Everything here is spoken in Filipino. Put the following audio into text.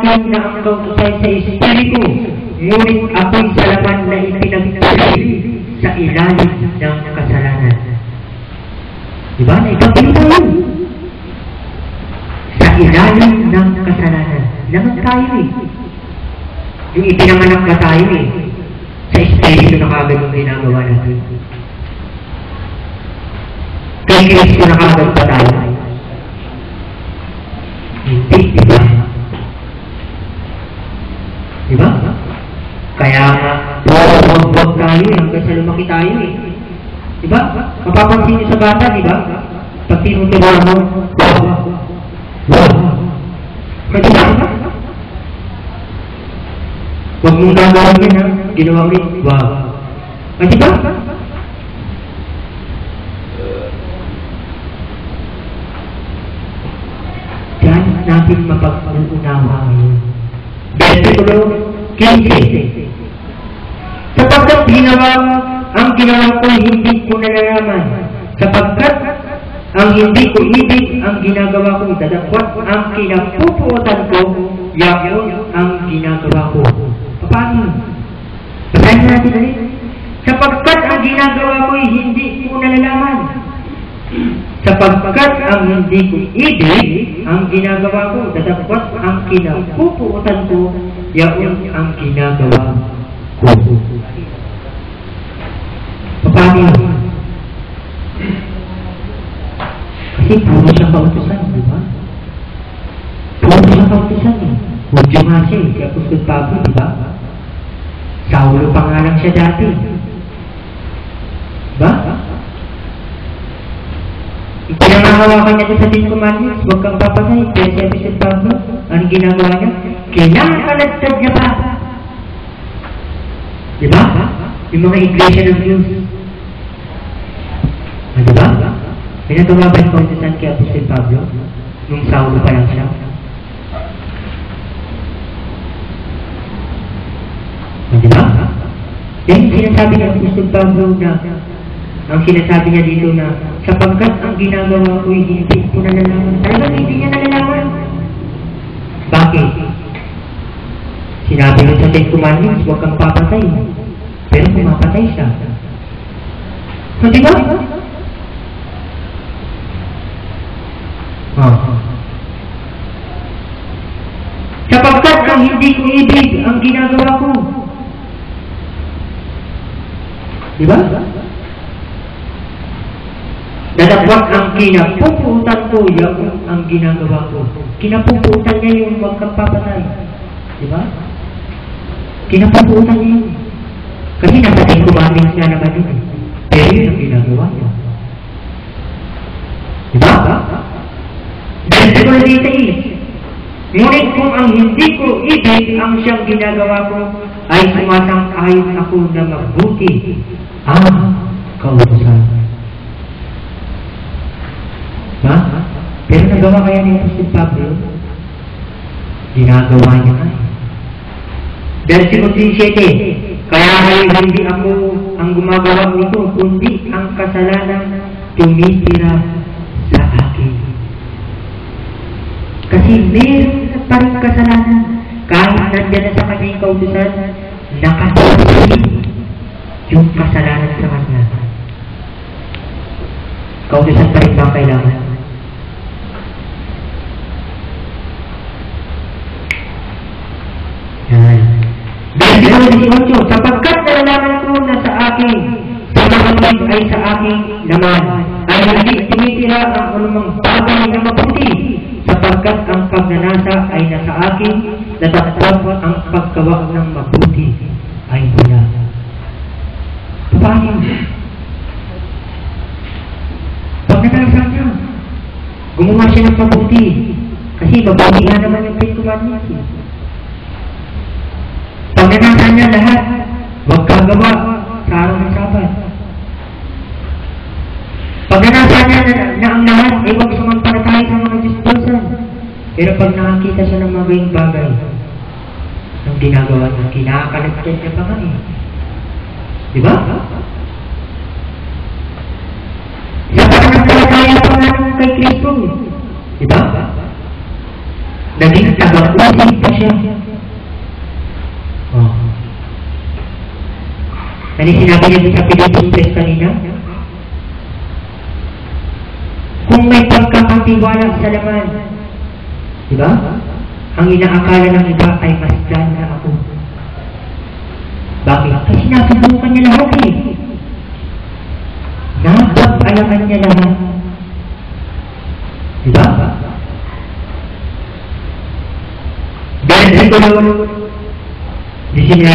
akin na ang kautusan sa Espiritu, ngunit ako'y sa laman na ipinagpili sa ilalim ng kasalanan. Diba? Naipagpili tayo. Sa ilalim ng kasalanan. Laman tayo eh. Yung ipinanganak na tayo eh. Sa Espiritu na kagad yung ginagawa natin. Kay Kristo na kagad pa tayo. Hindi, diba? Diba? Kaya huwag tayo eh, hanggang sa lumaki tayo eh. Diba? Mapapansin nyo sa bata, diba? Pag tinuturuan mo, kaya diba? Huwag mong gagawin yan ha, ginawa rin, kaya diba? Diyan natin mapag-unawa ngayon. Versikulo 15. Sapagkat ang ginawa ko hindi ko nalalaman. Sapagkat ang hindi ko ibig ang ginagawa ko, dadakwat ang kinapupuotan ko, yaon ang ginagawa ko. Paano? Basahin natin ulit. Sapagkat ang ginagawa ko hindi ko nalalaman. Sapagkat ang hindi ko ibig ang ginagawa ko, dadakwat ang kinapupuotan ko, yaon ang ginagawa ko. Paano? Kasi puro siya kautusan, di ba? Puro siya kautusan eh. Huwag yung nga siya eh, kaya Apostol Pablo, di ba? Saulo pangalan siya dati. Ba? Pinangahawakan niya sa 10 Commandments, huwag kang papatay. Kaya si Apostol Pablo, anong ginagawa niya? Kailangan niya pa. Di ba? Yung mga iglesia ng Diyos. Di ba? Pinagawa ba yung kautusan kay Apostol Pablo? Nung Saulo pa lang siya? Di ba? Yan sinasabi ng Apostol Pablo na ang sinasabi niya dito na sapagkat ang ginagawa ko hindi ko nalalaman. Talagang hindi niya nalalaman. Bakit? Sinabi mo sa 10 Commandments, huwag kang papatay. Pero pumapatay siya. So, di ba? Sapagkat ang hindi ko ibig ang ginagawa ko. Di ba? Dadakwat ang kinapuputan ko, yung ang ginagawa ko. Kinapuputan niya yung huwag kang papatay. Di ba? Kinapuputan niya yun. Kasi nasa 10 Commandments na naman yun. Pero yun ang ginagawa niya. Di ba? Versikulo 16. Ngunit kung ang hindi ko ibig ang siyang ginagawa ko, ay sumasang-ayon ako na mabuti ang kautusan. Ha? Pero nagawa kaya ni Apostol Pablo? Ginagawa niya na. Versikulo 17. Kaya hindi ako ang gumagawa nito, kundi ang kasalanan tumitira sa akin. Kasi meron na parang kasalanan. Kahit nandiyan na sa kanya yung kautusan, nakatapos yung kasalanan sa kanya. Kautusan pa rin ba kailangan? Yan. Versikulo 18. Sapagkat nalalaman ko na sa akin, sa mga ay sa aking laman, ay hindi tumitira ang anumang bagay na mabuti. Sapagkat ang pagnanasa ay nasa akin, natakot ang paggawa ng mabuti ay wala. Paano? Pagnanasa niya, gumawa siya ng mabuti. Kasi mabuti nga naman yung 10 Commandments. Pagnanasa niya lahat, huwag kagawa sa araw ng Sabat. Pagnanasa niya na ang lahat, ay huwag sumampalataya sa mga Diyos-Diyosan. Pero pag nakakita siya ng mga bagay, ang ginagawa niya, kinakaligtan niya pa nga eh. Diba? Sa pagnanampalataya pa nga kay Kristo. Diba? Naging tagapagod pa siya. Oh. Ano sinabi niya sa Philippines kanina? Kung may pagkakatiwala sa laman, di ba? Ang inaakala ng iba ay masdan na ako. Bakit? Kasi nasubukan niya lahat eh. Napag-alaman niya lahat. Di ba? Versikulo 19.